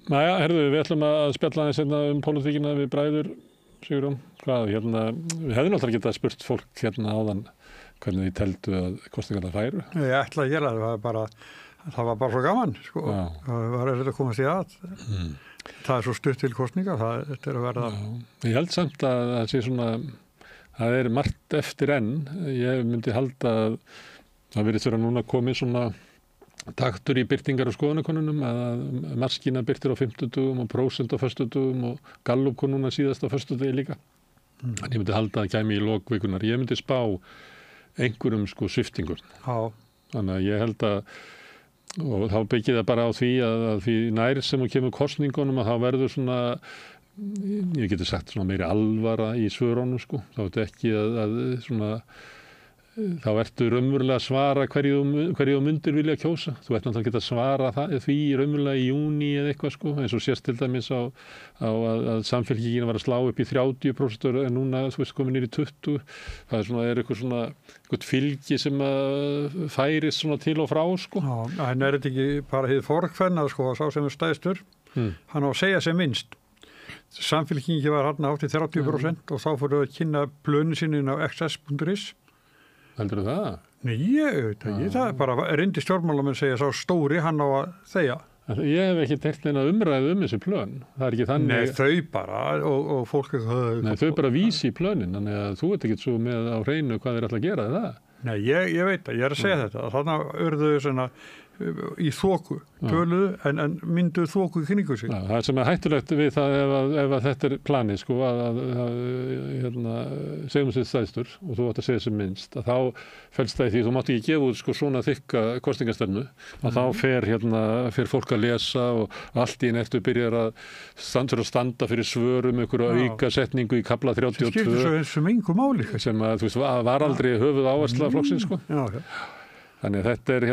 Næja, herðu, við ætlum að spjalla aðeins hérna pólitíkina við bræður, Sigurjón. Hvað, við hefðum náttúrulega getað spurt fólk hérna áðan hvernig þið teldu að kosningarnar færu. Ég ætla að gera það var bara svo gaman, sko. Það var erfitt að komast í að. Það er svo stutt til kosninga, þetta er að verða. Ég held samt að það sé svona, það er margt eftir enn. Ég myndi halda að það virðist vera núna komið svona taktur í birtingar og skoðanakönnunum að Maskína birtir á 50 dögum og prósent á föstudögum og Gallup kom núna síðast á föstudegi líka. En ég myndi halda að kæmi í lok vikunar. Ég myndi spá einhverjum sviftingur. Já. Þannig að ég held að, og þá byggir það bara á því að því nær sem hún kemur kosningunum að þá verður svona, ég getur sagt svona meiri alvara í svörunum Þá er þetta ekki að svona, þá ertu raunverulega að svara hverju þú myndir vilja kjósa. Þú ert náttúrulega að geta svara því raunverulega í júní eða eitthvað eins og sést til dæmis á að Samfylkingin var að slá upp í 30% en núna komin niður í 20%. Það er eitthvað fylgi sem færist svona til og frá Já, en þetta ekki bara hið forkvennað sá sem er stæðstur, hann á að segja sem minnst. Samfylkingin var hann átt í 30% og þá fóru að kynna plönu sinni á xs.is. Heldur það? Nei, ég veit ekki. Það er bara reyndi stjórnmálamenn segja sá stóri, hann á að þegja. Ég hef ekki teikt neina umræðu þessi plön. Það er ekki þannig. Nei, þau bara og fólk Nei, þau bara vísi í plönin, þannig að þú ert ekki svo með á hreinu hvað þeir ætla að gera það. Nei, ég veit það. Ég er að segja þetta. Þannig urðu svona í þoku, töluðu en mynduðu þoku í kringu sig. Það sem er hættulegt við það ef þetta er planið segjum sér stæðstur og þú átt að segja sem minnst að þá felst það í því þú mátt ekki gefa út svona þykka kosningastefnu að þá fer fólk að lesa og allt í eftir byrjar að standa fyrir svörum einhverju auka setningu í kafla 32 það skiptir svo eins engu máli sem að var aldrei höfuð áhersla flokksins Þannig að þetta er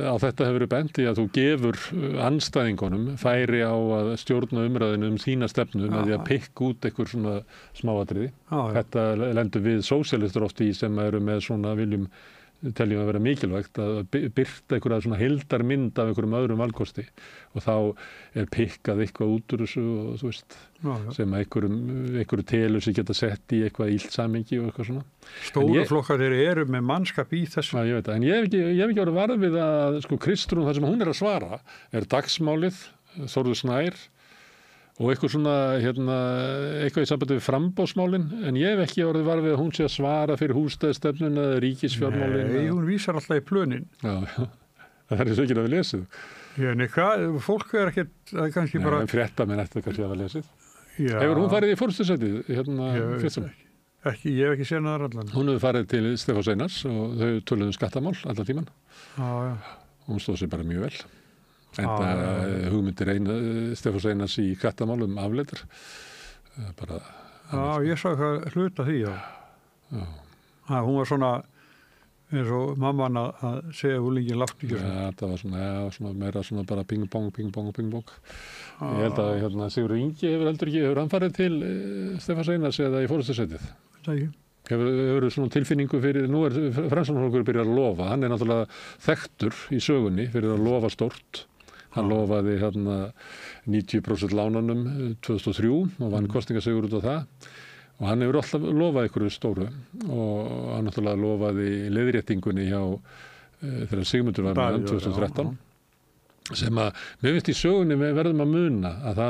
á þetta hefur verið bent í að þú gefur andstæðingunum færi á að stjórna umræðinu þína stefnu með því að pikka út einhver svona smáatriði. Þetta lendur við sósíalistar oft í sem eru með svona teljum að vera mikilvægt að birta einhverja svona heildarmynd af einhverjum öðrum valkosti og þá er pikkað eitthvað út úr þessu og þú veist sem einhverju telur sem geta sett í eitthvað illt samhengi og eitthvað svona. Stóru flokkar þeir eru með mannskap í þessu. Ég veit það, en ég hef ekki orðið varð við að Kristrún það sem hún er að svara er dagsmálið, Þórður Snær og eitthvað svona, eitthvað í sambandi við framboðsmálin, en ég hef ekki orðið varð við að hún sé að svara fyrir húsnæðisstefnuna eða ríkisfjármálin. Nei, hún vísar alltaf í plönin. Já, það er svo ekki að við lesið. Nei, fólk er ekkert, það er kannski bara... Nei, fréttamenn eftir kannski að við lesið. Hefur hún farið í forystusætið, fyrstum? Ég hef ekki séð það allan. Hún hefur farið til Stefáns Einars og þau töluðu skattamál allan tíman. Hún stóð sér bara mjög vel. En hugmyndir Stefáns Einars í skattamálum afleitar. Ég sá eitthvað hluta því, hún var svona eins og mamman að segja úlingin látt ekki. Það var svona meira svona bara ping pong. Ég held að Sigurður Ingi hefur hann farið til Stefáns Einars eða í forystusætið. Það ekki. Hefur svona tilfinningu fyrir, nú er Framsóknarflokkur byrjað að lofa, hann er náttúrulega þekktur í sögunni fyrir að lofa stórt. Hann lofaði 90% lánunum 2003 og vann kosningasigur út á það og hann hefur alltaf lofað einhverju stóru og hann náttúrulega lofaði leiðréttingunni hjá þegar Sigmundur var með 2013 sem að mér finnst í sögunni við verðum að muna að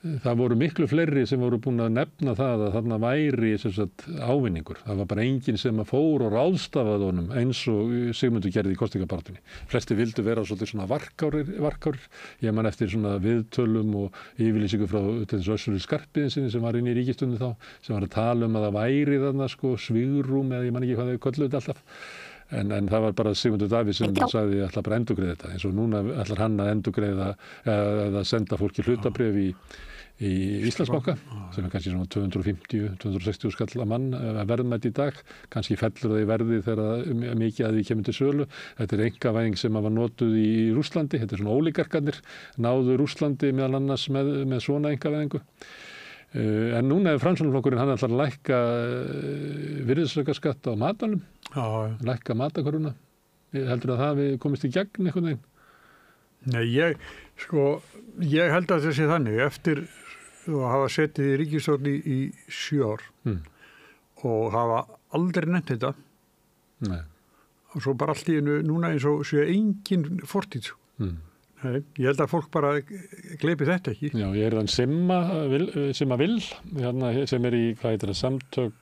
það voru miklu fleiri sem voru búin að nefna það að þarna væri ávinningur. Það var bara enginn sem að fór og ráðstafaði honum eins og Sigmundur gerði í kosningabaráttunni. Flesti vildu vera svolítið svona varkárir. Ég man eftir svona viðtölum og yfirlýsingu frá til þess Össuri Skarphéðinssyni sem var inn í ríkisstjórninni þá, sem var að tala að það væri þarna svigrúm eða ég man ekki hvað þau kölluðu þetta alltaf. En það var bara Sigmundur Davíð sem sagði að ætla bara að endurgreiða þetta. Eins og núna ætlar hann að endurgreiða eða senda fólki hlutabréf í Íslandsbanka sem er kannski svona 250-260 skall að mann verðmætt í dag, kannski fellur það í verði þegar mikið að því kemur til sölu. Þetta er einkavæðing sem var notuð í Rússlandi, þetta er svona ólígarkarnir náðu Rússlandi meðal annars með svona einkavæðingu. En núna er Framsóknarflokkurinn hann ætlar að lækka virðisaukaskatt á matvælum, lækka matarkörfuna. Heldur að það við komist í gegn einhvern veginn? Nei, ég held að það sé þannig eftir að hafa setið í ríkisstjórn í 7 ár og hafa aldrei nefnt þetta. Nei. Og svo bara allt í einu núna eins og sé engin fortíð. Nei, ég held að fólk bara gleypi þetta ekki. Já, ég þann Simma Vill, hérna, sem í, hvað heitir það, samtök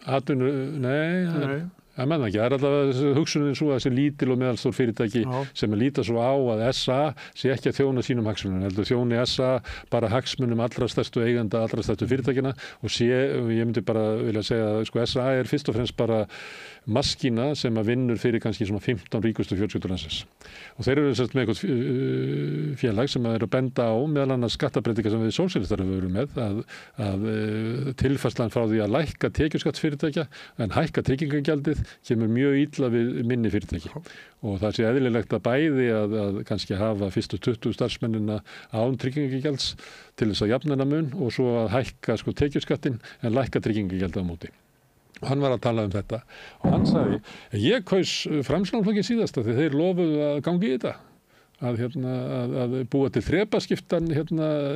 atvinnu, nei. Það menn ekki, það allavega hugsunin svo að þessi lítil og meðalstór fyrirtæki sem líta svo á að SA sé ekki að þjóna sínum hagsmunum, heldur þjóni SA bara hagsmunum allra stærstu eigenda, allra stærstu fyrirtækina og ég myndi bara vilja segja að sko, SA fyrst og fremst bara maskína sem að vinnur fyrir kannski svona 15 ríkustu fjölskyldur landsins. Og þeir eru sérst með eitthvað félag sem að benda á meðal annars skattabreytingar sem við sósíalistar höfum verið með að tilfærslan frá því að lækka tekjuskattsfyrirtækja en hækka tryggingagjaldið kemur mjög illa við minni fyrirtæki og það sé eðlilegt að bæði að kannski hafa fyrstu 20 starfsmennina án tryggingagjalds til þess að jafna þennan mun og svo að hækka sko tekjuskattin en lækka tryggingagjaldið á móti. Og hann var að tala um þetta og hann sagði, ég kaus Framsóknarflokkinn síðast því þeir lofuðu að gangi í þetta. Að búa til þrepaskiptan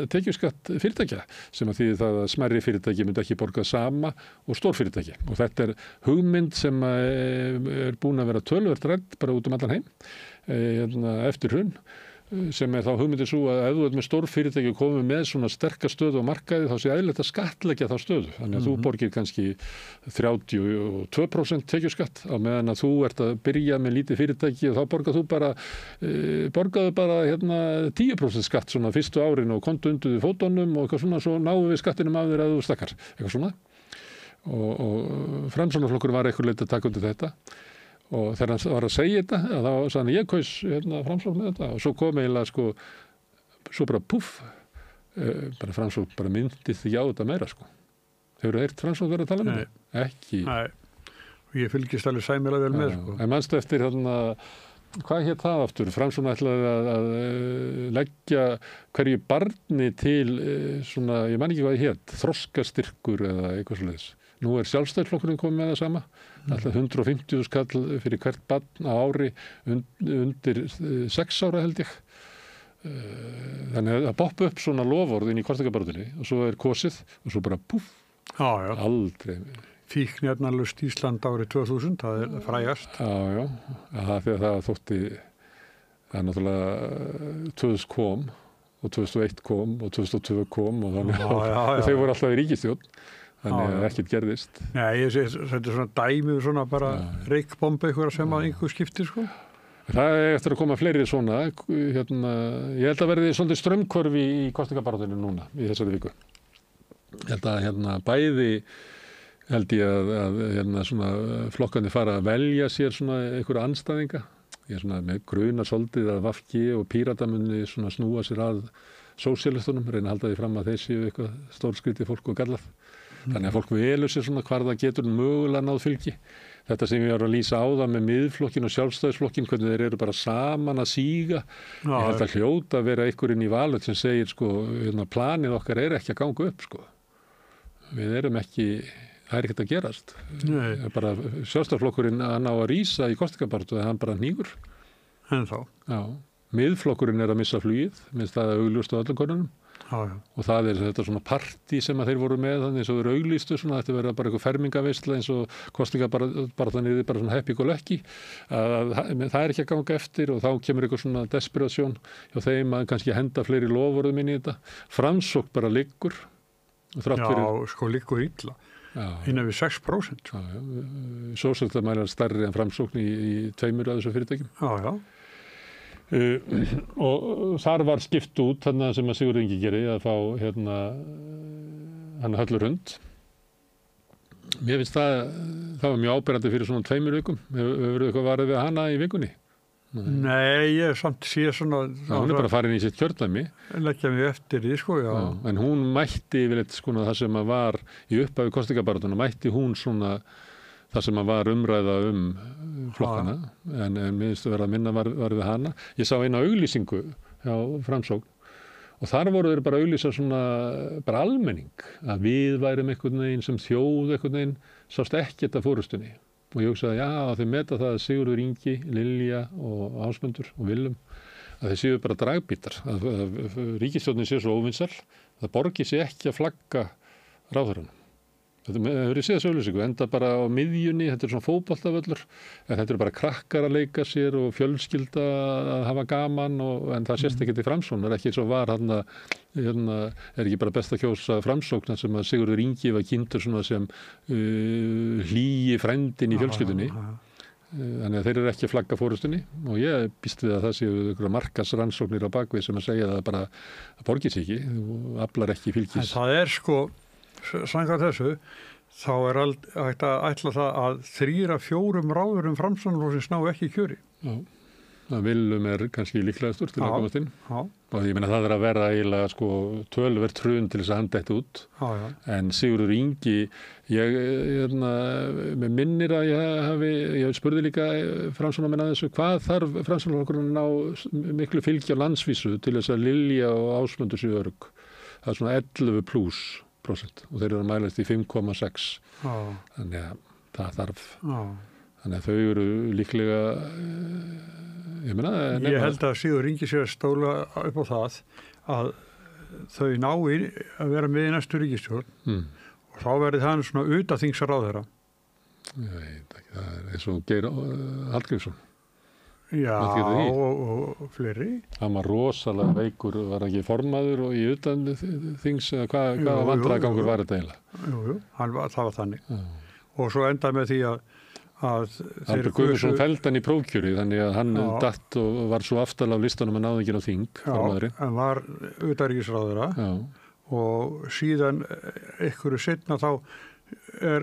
tekjuskatt fyrirtækja sem að því það að smærri fyrirtæki myndi ekki borga sama og stórfyrirtæki og þetta hugmynd sem búin að vera töluvert rædd bara út allan heim eftir hrun sem þá hugmyndin svo að ef þú ert með stórfyrirtæki og komið með svona sterka stöðu á markaði þá sé eðlilegt að skattleggja þá stöðu þannig að þú borgir kannski 32% tekjuskatt á meðan að þú ert að byrja með lítið fyrirtæki og þá borgaðu bara 10% skatt svona fyrstu árin og kontu undir fótunum og eitthvað svona svo náðu við skattinum af þér að þú stakkar eitthvað svona og Framsóknarflokkur var eitthvað leit að taka undir þetta og þegar hann var að segja þetta þá sagði hann ég kaus Framsókn með þetta og svo kom eiginlega sko svo bara puff bara Framsókn bara myndið því á þetta meira sko hefur heyrt Framsókn verið að tala um þetta? Ekki. Nei, og ég fylgist alveg sæmilega vel með sko. En manstu eftir hvað hét það aftur? Framsókn ætlaði að leggja hverju barni til svona, ég man ekki hvað það hét, þroskastyrkur eða eitthvað svoleiðis. Nú Sjálfstæðisflokkurinn komið með það sama. Alltaf 150 skall fyrir hvert barn á ári undir 6 ára held ég. Þannig að poppa upp svona loforðin í kosningabaráttunni og svo kosið og svo bara puff. Já. Aldrei. Fíkniefnalaust Ísland árið 2000, það frægast. Já. Þegar það þótti það náttúrulega 2000 kom og 2001 kom og 2002 kom og þannig og þeir voru alltaf í ríkisstjórn. Þannig að ekkert gerðist. Nei, þetta svona dæmi svona bara reykbomba eitthvað sem að einhver skiptir sko. Það eftir að koma fleiri svona, ég held að verði svolítið straumhvörf í kosningabaráttunni núna í þessari viku. Ég held að bæði held ég að svona flokkandi fara að velja sér svona einhverja andstæðinga. Ég svona með gruna svolítið að VG og Pírata muni svona snúa sér að sósíalistunum, reyna að halda því fram að þeir séu eitthvað stórskrítið fólk og gallað. Þannig að fólk velur sér svona hvar það getur mögulega náð fylgi. Þetta sem ég var að lýsa á það með miðflokkin og sjálfstæðisflokkin, hvernig þeir eru bara saman að síga. Ég held að hljóta að vera einhver inn í valið sem segir sko, planið okkar ekki að ganga upp sko. Við erum ekki, það ekkert að gerast. Bara sjálfstæðisflokkurinn að ná að rísa í kosningabaráttu þegar hann bara hnígur. En þá? Já. Miðflokkurinn að missa flugið, minnst það augljóst á öllum konunum. Og það þetta svona partí sem að þeir voru með þannig eins og þeir auglýstu svona þetta verða bara eitthvað fermingaveisla eins og kostinga bara þannig bara svona happy go lucky það ekki að ganga eftir og þá kemur eitthvað svona desperasjón hjá þeim að kannski henda fleiri loforðum inn í þetta Framsókn bara liggur sko liggur illa innan við 6% Sósíaldemælar stærri en Framsókn í 2 af þessum fyrirtækjum og þar var skipt út þarna sem að Sigurður Ingi geri að fá hann Höllu Rund mér finnst það var mjög áberandi fyrir svona 2 vikum hefur eitthvað varðið við hana í vikunni? Nei, ég samt sé svona hún bara farin í sitt kjördæmi leggja mig eftir því sko en hún mætti yfirleitt sko það sem að var í upphafi kosningabaráttunnar mætti hún svona það sem að var umræða flokkana en mér finnst að vera að minna var við hana. Ég sá eina auglýsingu hjá Framsókn og þar voru þeir bara auglýsa svona bara almenning að við værum einhvern veginn sem þjóð einhvern veginn sást ekkert af fórustunni og ég hugsaði, já, þeir meta það að Sigurður Ingi, Lilja og Ásmundur og Willum, að þeir séu bara dragbítar, að ríkisstjórnin sé svo óvinsæl, það borgi sig ekki að flagga ráðherranum. Þetta hefur séð þessu auglýsingu, enda bara á miðjunni, þetta svona fótboltavöllur, en þetta bara krakkar að leika sér og fjölskylda að hafa gaman, en það sést ekki til Framsókn, það ekki svo var hérna ekki bara best að kjósa Framsókn sem að Sigurður Ingi var kynntur svona sem hlýi frændin í fjölskyldunni. Þannig að þeir eru ekki að flagga fórustunni og ég býst við að það séu einhverja markaðsrannsóknir á bakvið sem að segja að bara að borgi sig ekki og aflar ekki fylgis. En það sko, samkvæmt þessu, þá hægt að ætla það að 3 af 4 ráðurum Framsóknarflokksins ná ekki kjöri. Já, það Willum kannski líklegastur til að komast inn. Já. Og ég meina það að vera eiginlega sko töluvert hrun til þess að hann detti út. Já. En Sigurður Ingi, með minnir að ég spurði líka Framsóknarmenn að þessu, hvað þarf Framsóknarflokkurinn að ná miklu fylgi á landsvísu til þess að Lilja og Ásmundur séu örugg. Það svona 11+ og þeir eru að mælast í 5,6. Þannig að það þarf. Þannig að þau eru líklega, ég held að Sigurður Ingi sé að stóla upp á það að þau nái að vera með í næstu ríkisstjórn og þá verði það svona utanþingsráðherra. Ég veit ekki, það er eins og Geir Hallgrímsson. Já, og fleiri. Hann var rosalega veikur, var ekki formaður og í utan þings, hvaða vandræðagangur var þetta eiginlega? Jú, það var þannig. Já. Og svo endaði með því að Albert Guðmundsson felldi hann í prófkjöri, þannig að hann datt og var svo aftal af listanum að náði ekki á þing, formaðurinn. Já, hann var utanríkisráðherra og síðan einhverju seinna þá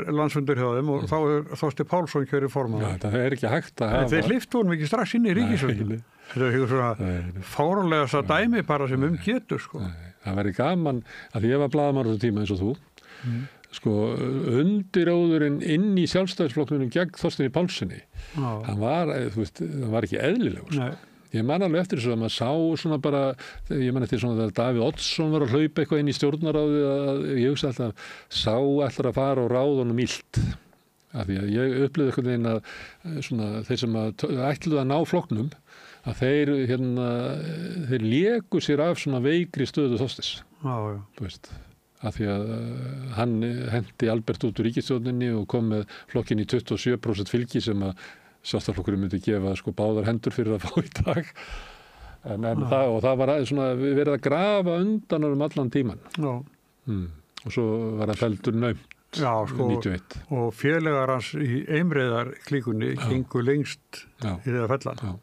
landsfundur hjá þeim og þá Þorsteinn Pálsson kjörið formaður. Já, það ekki hægt að hafa. En þeir hliftu honum ekki strax inn í ríkisstjórn. Þetta er svona fáránlegasta dæmi bara sem getur, sko. Það væri gaman, að því ég var blaðamaður á þessum tíma eins og þú, sko, undiróðurinn inn í sjálfstæðisflokknum gegn Þorsteini Pálssoni, hann var, það var ekki eðlilegur, sko. Nei. Ég man alveg eftir þessu að maður sá svona bara, ég man eftir svona þegar Davíð Oddsson var að hlaupa eitthvað inn í stjórnarráðið að ég hugsa alltaf, ætlar að fara og ráða honum illt. Af því að ég upplifði eitthvað veginn að svona, þeir sem ætluðu að ná flokknum, að þeir léku sér af svona veikri stöðu Þorsteins. Já. Þú veist, af því að hann hendi Albert út úr ríkisstjórninni og kom með flokkin í 27% fylgi sem að Sjálfstæðisflokkurinn myndi gefa sko báðar hendur fyrir að fá í dag. Það var svona verið að grafa undan allan tíman. Já. Og svo var það feldur naumt. Já, sko, 91. Og félagar hans í Eimreiðar klíkunni gengu lengst í þeirra fellan. Já.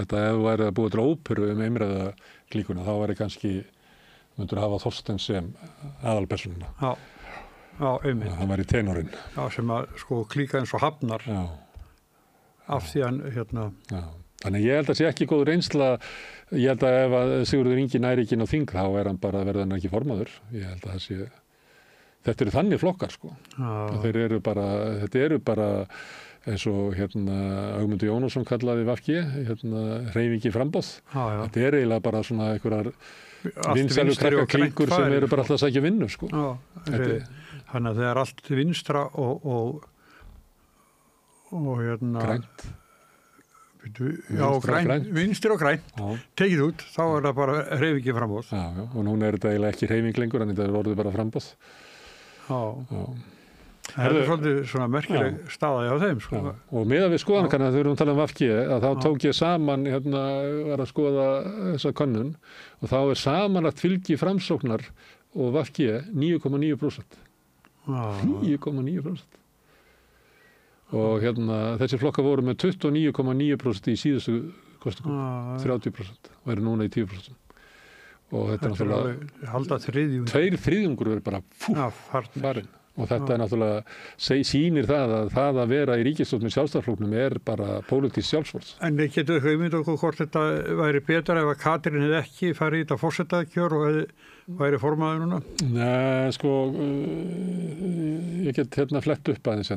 Þetta ef þú væri að búa til óperu Eimreiðar klíkunna, þá væri kannski, myndur hafa Þorstein sem aðalpersonuna. Já, einmitt. Það var í tenorinn. Já, sem að sko klíka eins og Hafnar. Já. Af því hann, Já. Þannig ég held að sé ekki góð reynsla, ég held að ef að Sigurður Ingi næri ekki inn á þing, þá hann bara verðan ekki formaður. Ég held að það sé, þetta eru þannig flokkar, sko. Þetta eru bara eins og Ögmundur Jónasson kallaði VG, hreyfingi framboð. Þetta er eiginlega bara svona einhverjar vinsælu krakka klíkur sem eru bara alltaf að sækja vinnu, sko. Þannig að það er allt vinstra og grænt. Grænt, vinstir og grænt. Tekið út, þá er það bara hreyfingi framboð. Já, og núna er þetta eiginlega ekki hreyfing lengur, en þetta er orðið bara framboð. Það er svolítið svona merkileg staða á þeim, sko. Og miðað við skoðanakanna, þegar við erum að tala um VG, að þá tók ég saman, var að skoða þessa könnun, og þá er samanlagt fylgi Framsóknar og VG 9,9%. 9,9%. Og þessi flokkar voru með 29,9% í síðustu kosningum, 30% og eru núna í 10%. Og þetta er náttúrulega halda þriðjung. 2/3 eru bara farin. Og þetta er náttúrulega, sýnir það að vera í ríkisstjórn með Sjálfstæðisflokknum er bara pólitískt sjálfsvörð. En getur þau hugmynd okkur hvort þetta væri betra ef að Katrín hefði ekki farið í þetta forsetakjör og væri formaður núna? Nei, sko, ég get flett upp aðeins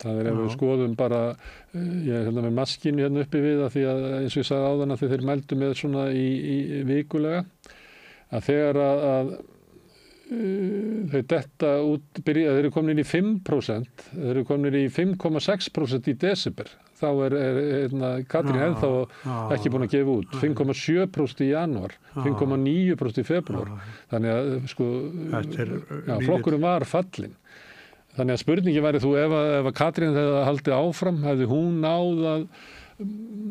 Það er ef við skoðum bara, ég er með maskinu uppi við að því að eins og ég sagði áðan að þeir mældu með svona í vikulega, að þegar að þau detta út, þeir eru komin inn í 5%, þeir eru komin í 5,6% í desember. Þá Katrín ennþá ekki búin að gefa út, 5,7% í janúar, 5,9% í febrúar. Þannig að sko, flokkurinn var fallinn. Þannig að spurningi væri þú ef að Katrín hefði haldið áfram, hefði hún náð að,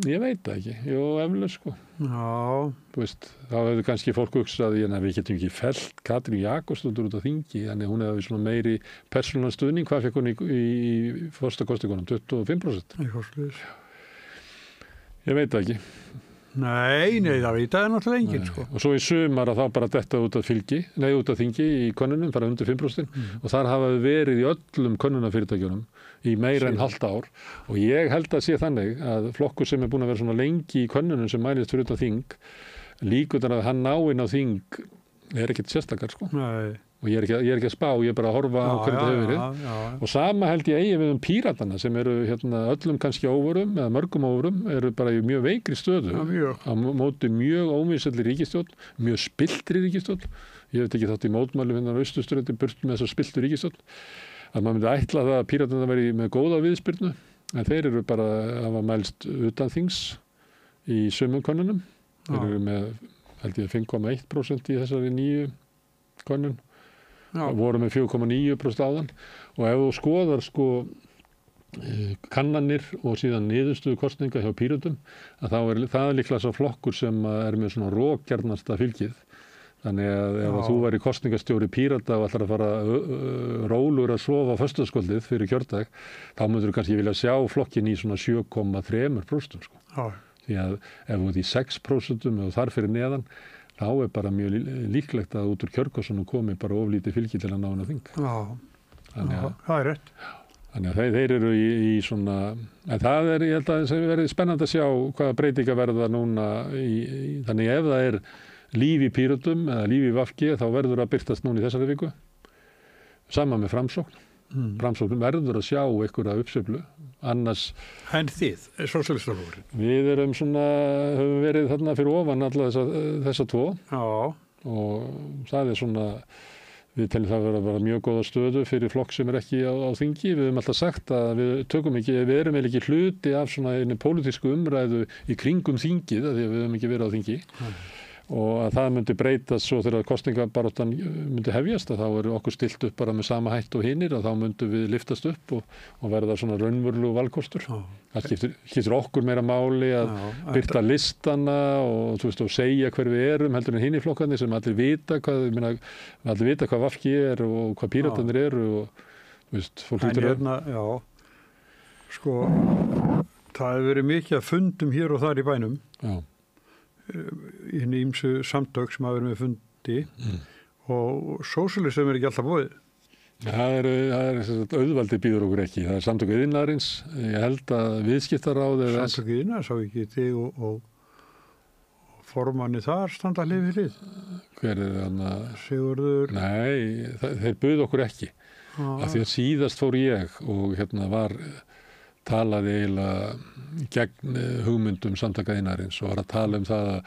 ég veit það ekki, jú, eflaust sko. Já. Þú veist, þá hefði kannski fólk hugsað, við getum ekki fellt Katrín Jakobsdóttur út á þingi, þannig hún hefði svona meiri persónulegan stuðning, hvað fekk hún í forstakosningunum, 25%? Eitthvað slúðis. Ég veit það ekki. Nei, það veit það náttúrulega enginn sko. Og svo í sumar að þá bara detta út af þingi í könnunum, bara undir 5%, og þar hafa við verið í öllum könnunarfyrirtækjunum í meira en halvt ár, og ég held að sé þannig að flokkur sem er búin að vera svona lengi í könnunum sem mælist fyrir utan þing, líkurnar að hann ná inn á þing er ekkert sérstakar sko. Nei. Og ég er ekki að spá, ég er bara að horfa á hvernig það hefur verið. Og sama held ég eigi við Píratana sem eru öllum kannski óvörum eða mörgum óvörum, eru bara í mjög veikri stöðu á móti mjög óvísælli ríkisstjórn, mjög spilltri ríkisstjórn. Ég veit ekki þátt í mótmælum á Austurströndi burt með þessa spilltu ríkisstjórn. Að maður myndi ætla það að Píratana veri með góða viðspyrnu, en þeir eru bara að hafa mælst utan þings í sumum könnunum. Þeir eru með, held ég, 5,1% í þessari nýju könnun. Voru með 4,9% áðan, og ef þú skoðar sko kannanir og síðan niðurstöðu kosninga hjá Pírötum, að þá er það líklega svo flokkur sem er með svona rókjarnasta fylgið. Þannig að ef þú væri kosningastjóri Pírata og ætlar að fara rólur að sofa á föstudagskvöldið fyrir kjördag, þá myndur þú kannski vilja sjá flokkin í svona 7,3% sko. Því að ef þú ert í 6% og þar fyrir neðan, þá er bara mjög líklegt að út úr kjörkossunum komi bara oflítið fylgi til að ná hana þing. Það er rétt. Þannig að þeir eru í svona, en það er, ég held að það verði spennandi að sjá hvaða breytinga verða núna þannig ef það er líf í Pírötum eða líf í VG, þá verður að birtast núna í þessari viku. Sama með Framsókn. Framsókn verður að sjá einhverja uppsveiflu, annars... En þið, sósíalistaflokkurinn? Við erum svona, höfum verið þarna fyrir ofan alla þessa tvo. Já. Og það er svona, við teljum það að vera mjög góða stöðu fyrir flokk sem er ekki á þingi. Við höfum alltaf sagt að við erum ekki hluti af svona einu pólitísku umræðu í kringum þingið, af því að við höfum ekki verið á þingi. Og að það myndi breytast svo þegar kosningabaráttan myndi hefjast, að þá er okkur stilt upp bara með sama hætt og hinir, og þá myndum við liftast upp og verða svona raunverulegur valkostur. Það skiptir okkur meira máli að birta listana og, þú veist, og segja hver við erum heldur en hinir flokkarnir sem allir vita hvað VG er og hvað Píratarnir eru og, þú veist, fólk lítur að... Sko, það hefur verið mikið að fundum hér og þar í bænum. Í henni ýmsu samtök sem hafa verið með fundi og sósíalistum er ekki alltaf búið. Það er auðvaldið býður okkur ekki. Það er samtök iðnaðarins. Ég held að viðskiptaráð... Samtök iðnaðar, sá ekki þig og formanni þar standa hlið við hlið. Hver er þarna? Sigurður? Nei, þeir buðu okkur ekki. Af því að síðast fór ég og talaði eiginlega gegn hugmyndum samtaka iðnaðarins og var að tala það að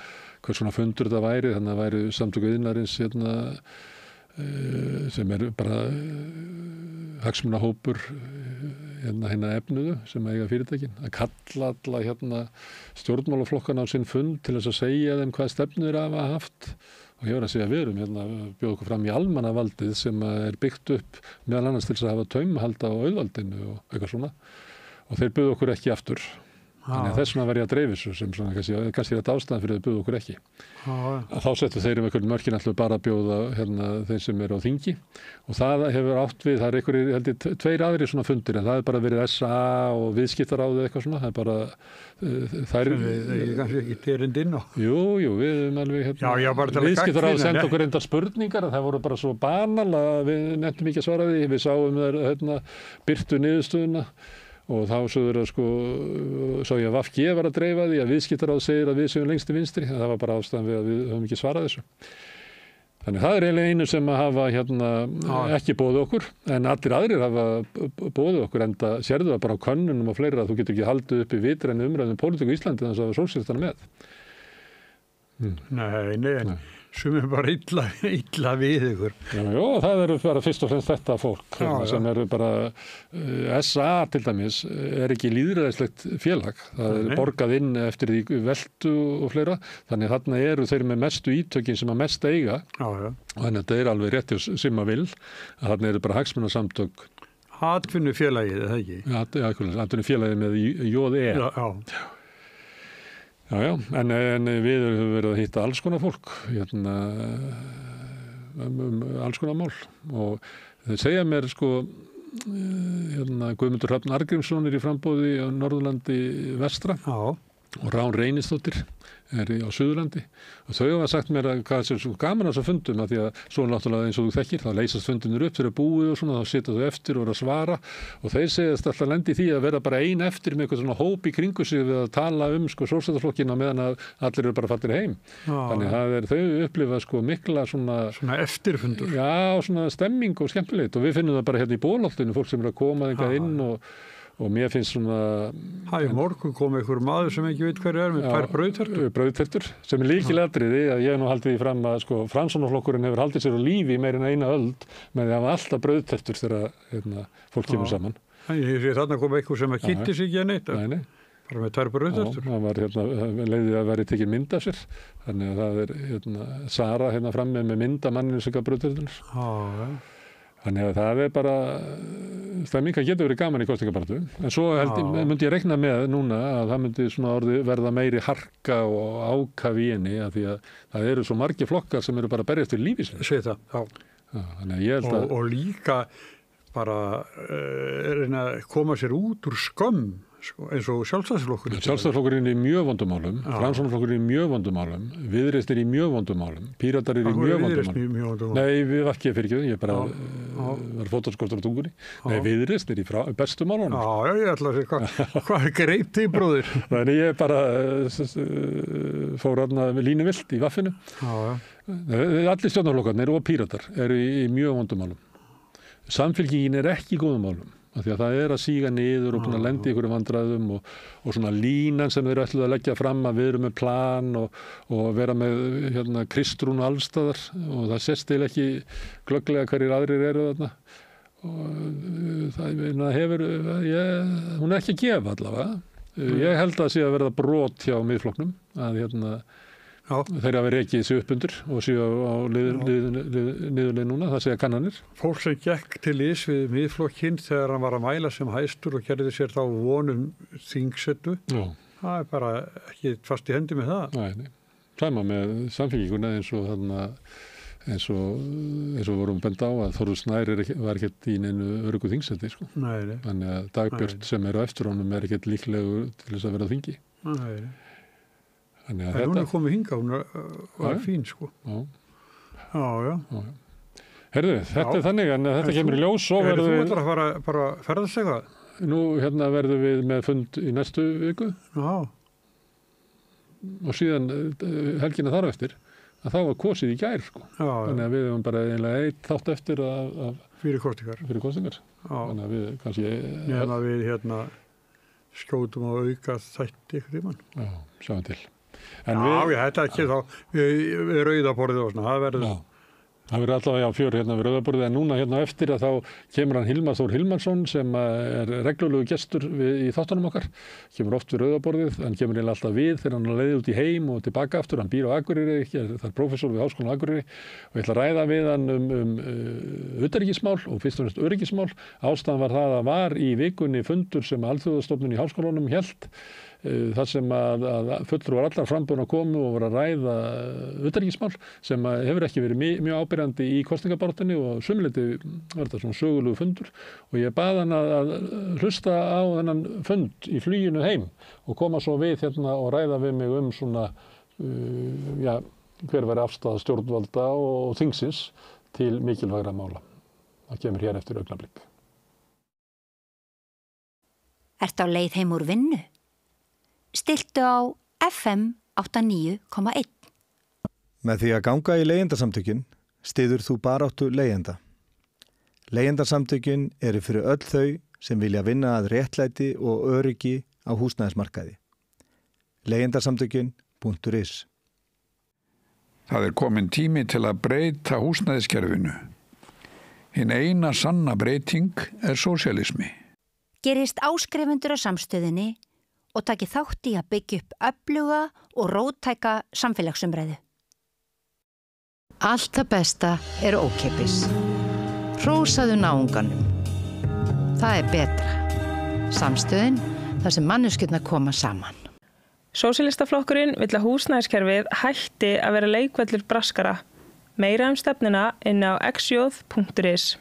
hvers svona fundur það væri, þannig að væri samtaka iðnaðarins sem er bara hagsmunahópur hérna efnuðu sem eiga fyrirtækin, að kalla alla stjórnmálaflokkana á sinn fund til þess að segja þeim hvað stefnur hafa haft. Og ég var að segja við erum bjóða okkur fram í almannavaldið sem er byggt upp meðal annars til þess að hafa taumhald á auðvaldinu og eitthvað svona. Og þeir buðu okkur ekki aftur. Þannig að þess vegna var ég að dreifa þessu sem svona kannski er þetta ástæðan fyrir að þeir buðu okkur ekki. Þá settu þeir einhvern mörkin alltaf bara að bjóða þeir sem eru á þingi. Og það hefur átt við, það er einhverjir, held ég, 2 aðrir svona fundir, en það er bara verið SA og viðskiptaráðið eitthvað svona. Það er bara... Það er kannski ekki terindinn og... Jú, við erum alveg... Viðskiptaráðið sendi okkur enda spurningar, það voru bara svo banal að við nefndum ekki að svara því. Við sáum þær birtu niðurstöðuna. Og þá sá ég að VG var að dreifa því að viðskiptaráð segir að við séum lengst til vinstri. Það var bara ástæðan við að við höfum ekki svarað þessu. Þannig það er eiginlega einu sem að hafa ekki boðið okkur, en allir aðrir hafa boðið okkur, enda sérðu það bara á könnunum og fleira að þú getur ekki haldið upp í vitrænu umræðum pólitík á Íslandi þannig að það var sósíalistana með. Nei, sem bara illa við ykkur. Já, það eru bara fyrst og fremst þetta fólk sem eru bara SA til dæmis er ekki lýðræðislegt félag. Það er borgað inn eftir því veltu og fleira. Þannig þarna eru þeir með mestu ítökin sem að mest eiga. Og þannig að þetta er alveg rétt hjá Simma Vill að þarna eru bara hagsmunasamtök. Atvinnufélagið, eða ekki? Já, atvinnufélagið með JE. Já, en við höfum verið að hitta alls konar fólk alls konar mál og þeir segja mér Guðmundur Hrafn Arngrímsson er í framboði á Norðurlandi vestra og Rán Reynisdóttir er á Suðurlandi og þau hafa sagt mér að hvað er svo gaman að þess að fundum að því að svo náttúrulega eins og þú þekkir þá leysast fundinir upp fyrir búið og svona þá sitja þau eftir og eru að svara og þeir segjast alltaf lendi því að vera bara ein eftir með eitthvað svona hóp í kringu sig við að tala Sjálfstæðisflokkinn á meðan að allir eru bara fallir heim. Þannig að þau upplifa mikla svona eftirfundur. Já, svona stemming og skemmtilegt og við finnum það bara hérna í Bolholtinu fólk sem eru að koma þangað inn og mér finnst svona... Í morgun kom einhver maður sem ekki veit hverju er með tvær brauðtertur. Brauðtertur, sem er lykilatriði að ég hef nú haldið því fram að Framsóknarflokkurinn hefur haldið sér á lífi meira en eina öld með því að hafa alltaf brauðtertur þegar fólk kemur saman. Ég sé þarna kom einhver sem kynnti sig ekki að neitt. Nei. Bara með tvær brauðtertur. Það var leiðið að vera tekin mynd af sér. Þannig að það er Sara fram með mynd af manninu sem gaf brauðtertunar. Þannig að það er bara stemming að geta verið gaman í kosningabaráttu en svo myndi ég reikna með núna að það myndi svona verða meiri harka og ákaf í henni að því að það eru svo margir flokkar sem eru bara að berjast fyrir lífi sinni. Segir það, já. Þannig að ég held að... Og líka bara reyna að koma sér út úr skömm eins og Sjálfstæðisflokkurinn. Sjálfstæðisflokkurinn í mjög vondum málum, Framsóknarflokkurinn í mjög vondum málum, Viðreisn er í mjög vondum málum, Píratar er í mjög vondum málum. Nei, við ekki fyrir ekki, ég bara var fótaskortur á tungunni. Nei, Viðreisn er í bestu málunum. Já, ég ætla að segja, hvað greip þig, bróðir? Þannig ég bara fór línuvilt í vaffinu. Allir stjórnarflokkarnir og Píratar eru í mjög vondum málum. Samfylkingin er ekki í góðum málum. Af því að það er að síga niður og búin að lenda í einhverjum vandræðum og svona línan sem þeir ætluðu að leggja fram að við erum með plan og vera með Kristrún allstaðar og það sést eiginlega ekki glögglega hverjir aðrir eru þarna og það hefur hún er ekki að gefa allavega. Ég held að það sé að verða brot hjá Miðflokknum að þeir hafa rekið sig upp undir og séu á niðurleið núna, það segja kannanir. Fólk sem gekk til liðs við Miðflokkinn þegar hann var að mæla sem hæstur og gerði sér þá vonum þingsetu. Það er bara ekki fast í hendi með það. Nei. Sama með Samfylkinguna eins og vorum benda á að Þórður Snær var ekkert í neinu öruggu þingsetti. Nei. Þannig að Dagbjört sem eru á eftir honum er ekkert líklegur til þess að vera á þingi. Nei. En hún er komið hingað, hún var fín, Já. Herðu, þetta er þannig, en þetta kemur í ljós og verður við... Þú ætlar að fara bara að ferðast eitthvað? Nú, verðum við með fund í næstu viku. Já. Og síðan helgina þar eftir, að þá var kosið í gær, Þannig að við höfum bara eiginlega eitt þátt eftir fyrir kosningar. Þannig að við kannski... Nefn að við skjótum og auka þætti ykkur tímann. Já, sjáum til. Þetta ekki þá við rauðaborðið og svona, það verður... Það verður allavega 4 við rauðaborðið en núna eftir að þá kemur hann Hilmar Þór Hilmarsson sem er reglulegu gestur í þáttunum okkar. Kemur oft við rauðaborðið, hann kemur eiginlega alltaf við þegar hann leiði út í heim og tilbaka aftur. Hann býr á Akureyri, það er prófessor við Háskólann á Akureyri og ég ætla að ræða við hann utanríkismál og fyrst og fremst öryggismál. Ástæðan var það að var í vikunni fundur sem Alþjóðastofnun í Háskólanum hélt þar sem að fulltrúar allar frambúðin að komu og voru að ræða utanríkismál sem hefur ekki verið mjög ábyrjandi í kosningabaráttunni og sumleiti var þetta svona sögulegu fundur og ég bað hann að hlusta á þennan fund í fluginu heim og koma svo við og ræða við mig svona hver væri afstaða stjórnvalda og þingsins til mikilvægra mála. Það kemur hér eftir augnablik. Ertu á leið heim úr vinnu? Stilltu á FM 89,1. Með því að ganga í leigjendasamtökin styður þú baráttu leigjenda. Leigjendasamtökin eru fyrir öll þau sem vilja vinna að réttlæti og öryggi á húsnæðismarkaði. Leigjendasamtökin.is Það komin tími til að breyta húsnæðiskerfinu. Hinn eina sanna breyting sósíalismi. Gerist áskrifundur á samstöðinni og taki þátt í að byggja upp öfluga og róttæka samfélagsumræðu. Allt það besta ókeypis. Hrósaðu náunganum. Það betra. Samstöðin, þar sem manneskjurnar koma saman. Sósíalistaflokkurinn vill að húsnæðiskerfið hætti að vera leikvöllur braskara. Meira stefnuna inni á xj.is.